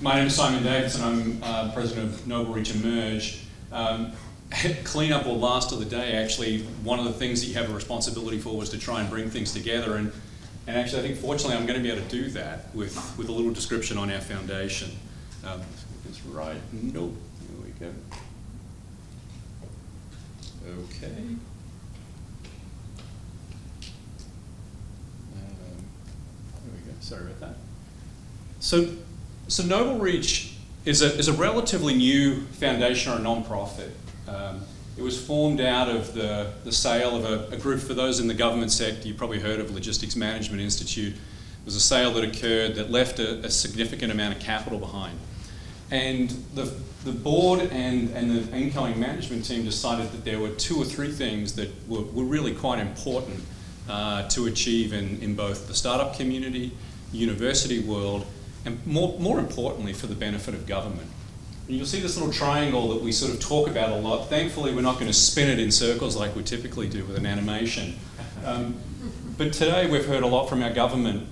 My name is Simon Davidson. I'm President of NobleReach Emerge. Cleanup or last of the day, actually, one of the things that you have a responsibility for was to try and bring things together. And actually, I think fortunately I'm going to be able to do that with a little description on our foundation. It's right. Nope. Here we go. Okay. There we go. Sorry about that. So NobleReach is a relatively new foundation or a non-profit. It was formed out of the sale of a group. For those in the government sector, you probably heard of Logistics Management Institute. It was a sale that occurred that left a significant amount of capital behind. And the board and the incoming management team decided that there were two or three things that were really quite important to achieve in both the startup community, university world, and more importantly for the benefit of government. And you'll see this little triangle that we sort of talk about a lot. Thankfully, we're not going to spin it in circles like we typically do with an animation. But today we've heard a lot from our government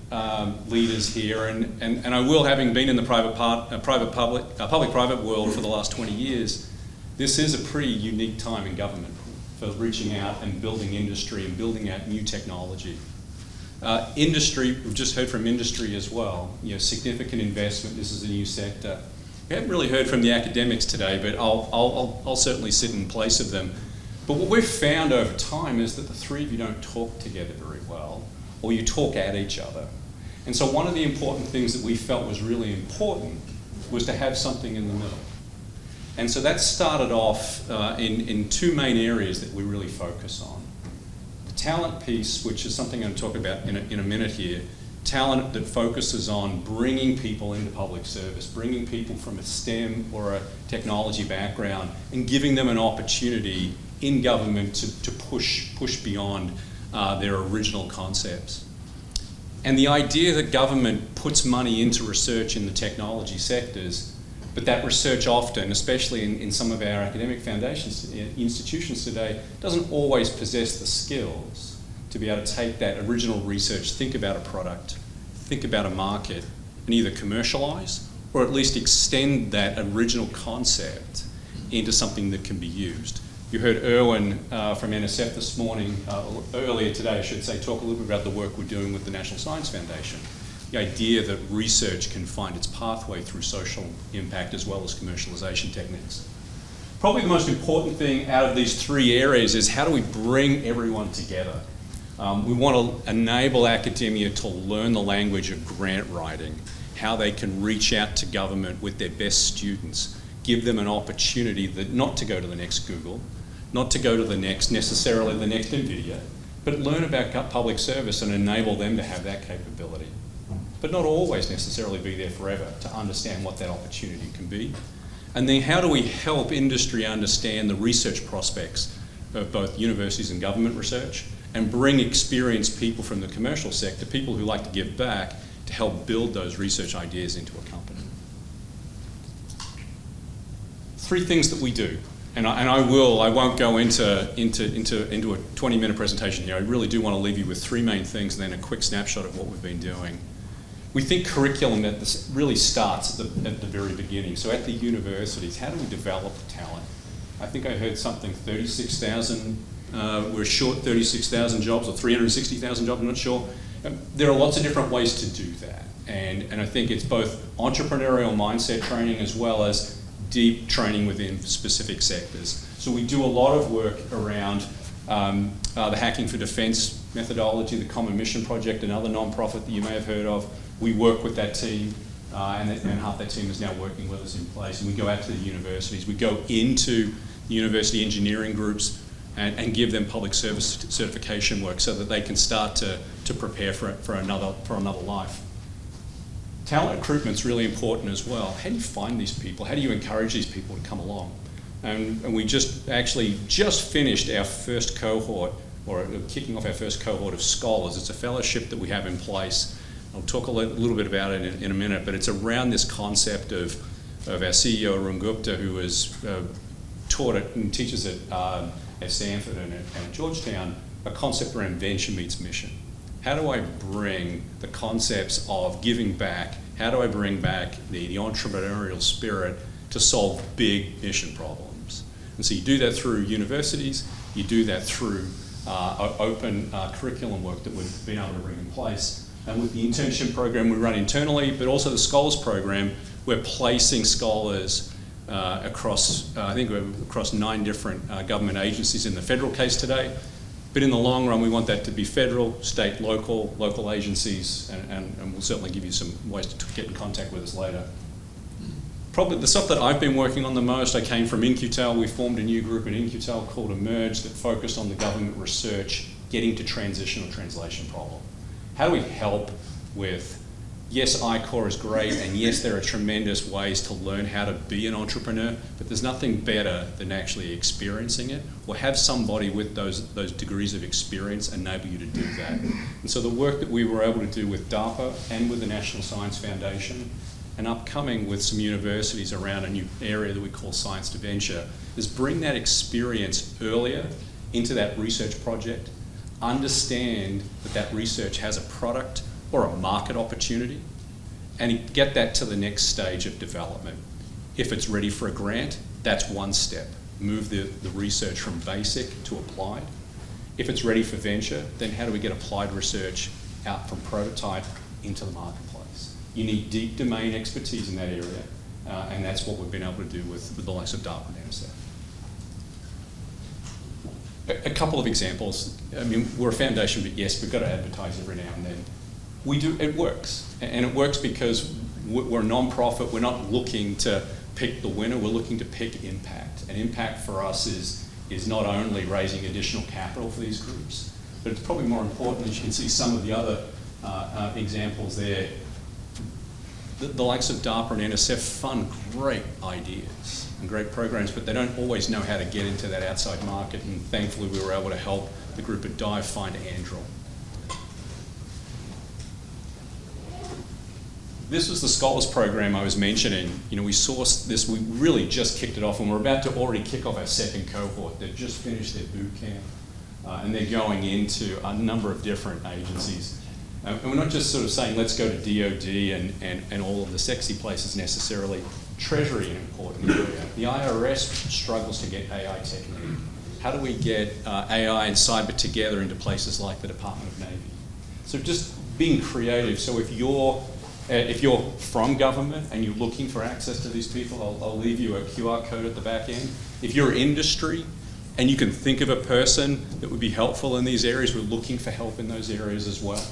leaders here, and I will, having been in the public-private world for the last 20 years, this is a pretty unique time in government for reaching out and building industry and building out new technology. Industry, we've just heard from industry as well, significant investment. This is a new sector. We haven't really heard from the academics today, but I'll certainly sit in place of them. But what we've found over time is that the three of you don't talk together very well, or you talk at each other. And so one of the important things that we felt was really important was to have something in the middle. And so that started off in two main areas that we really focus on. The talent piece, which is something I'm going to talk about in a minute here. Talent that focuses on bringing people into public service, bringing people from a STEM or a technology background and giving them an opportunity in government to push beyond their original concepts. And the idea that government puts money into research in the technology sectors, but that research often, especially in some of our academic foundations, institutions today, doesn't always possess the skills to be able to take that original research, think about a product, think about a market, and either commercialize or at least extend that original concept into something that can be used. You heard Erwin from NSF this morning, earlier today I should say, talk a little bit about the work we're doing with the National Science Foundation. The idea that research can find its pathway through social impact as well as commercialization techniques. Probably the most important thing out of these three areas is how do we bring everyone together? We want to enable academia to learn the language of grant writing, how they can reach out to government with their best students, give them an opportunity that not to go to the next Google, not to go to necessarily the next NVIDIA, but learn about public service and enable them to have that capability. But not always necessarily be there forever to understand what that opportunity can be. And then how do we help industry understand the research prospects of both universities and government research and bring experienced people from the commercial sector, people who like to give back, to help build those research ideas into a company. Three things that we do, and I won't go into a 20-minute presentation here. I really do want to leave you with three main things and then a quick snapshot of what we've been doing. We think curriculum really starts at the very beginning. So at the universities, how do we develop talent? I think I heard something, 36,000, we're short 36,000 jobs or 360,000 jobs, I'm not sure. There are lots of different ways to do that. And I think it's both entrepreneurial mindset training as well as deep training within specific sectors. So we do a lot of work around the Hacking for Defense methodology, the Common Mission Project, another non-profit that you may have heard of. We work with that team, and half that team is now working with us in place. And we go out to the universities. We go into university engineering groups and give them public service certification work so that they can start to prepare for another life. Talent recruitment's really important as well. How do you find these people? How do you encourage these people to come along? And we just finished our first cohort, or kicking off our first cohort of scholars. It's a fellowship that we have in place. I'll talk a little bit about it in a minute, but it's around this concept of our CEO, Arun Gupta, who has taught it and teaches it at Stanford and at Georgetown, a concept around venture meets mission. How do I bring the concepts of giving back, How do I bring back the entrepreneurial spirit to solve big mission problems? And so you do that through universities, you do that through open curriculum work that we've been able to bring in place. And with the internship program we run internally, but also the Scholars Program, we're placing scholars across, I think we're across 9 different government agencies in the federal case today. But in the long run, we want that to be federal, state, local agencies, and we'll certainly give you some ways to get in contact with us later. Probably the stuff that I've been working on the most, I came from In-Q-Tel. We formed a new group in In-Q-Tel called Emerge that focused on the government research getting to transition or translation problem. How do we help with, yes, I-Core is great, and yes, there are tremendous ways to learn how to be an entrepreneur, but there's nothing better than actually experiencing it, or have somebody with those degrees of experience enable you to do that. And so the work that we were able to do with DARPA and with the National Science Foundation, and upcoming with some universities around a new area that we call Science to Venture, is bring that experience earlier into that research project, understand that that research has a product or a market opportunity, and get that to the next stage of development. If it's ready for a grant, that's one step. Move the research from basic to applied. If it's ready for venture, then how do we get applied research out from prototype into the marketplace? You need deep domain expertise in that area, and that's what we've been able to do with the likes of DARPA and NSF. A couple of examples. I mean, we're a foundation, but yes, we've got to advertise every now and then. We do, it works. And it works because we're a non-profit. We're not looking to pick the winner, we're looking to pick impact. And impact for us is not only raising additional capital for these groups, but it's probably more important, as you can see some of the other examples there. The likes of DARPA and NSF fund great ideas and great programs, but they don't always know how to get into that outside market, and thankfully we were able to help the group at DIVE find Andril. This was the Scholars Program I was mentioning. You know, we sourced this, we really just kicked it off, and we're about to already kick off our second cohort. They've just finished their boot camp, and they're going into a number of different agencies. And we're not just sort of saying, let's go to DOD and all of the sexy places necessarily. Treasury, an important area. The IRS struggles to get AI technique. How do we get AI and cyber together into places like the Department of Navy? So just being creative. So if you're from government and you're looking for access to these people, I'll leave you a QR code at the back end. If you're industry and you can think of a person that would be helpful in these areas, we're looking for help in those areas as well.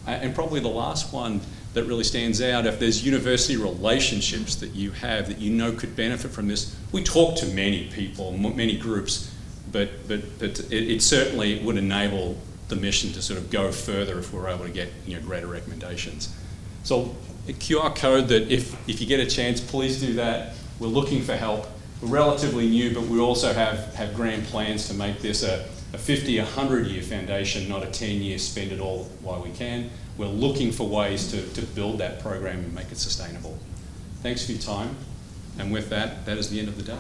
And probably the last one that really stands out, if there's university relationships that you have that you know could benefit from this, we talk to many people, many groups, but it certainly would enable the mission to sort of go further if we're able to get greater recommendations. So a QR code that if you get a chance, please do that. We're looking for help. We're relatively new, but we also have grand plans to make this a 50, 100-year foundation, not a 10-year spend it all while we can. We're looking for ways to build that program and make it sustainable. Thanks for your time. And with that, that is the end of the day.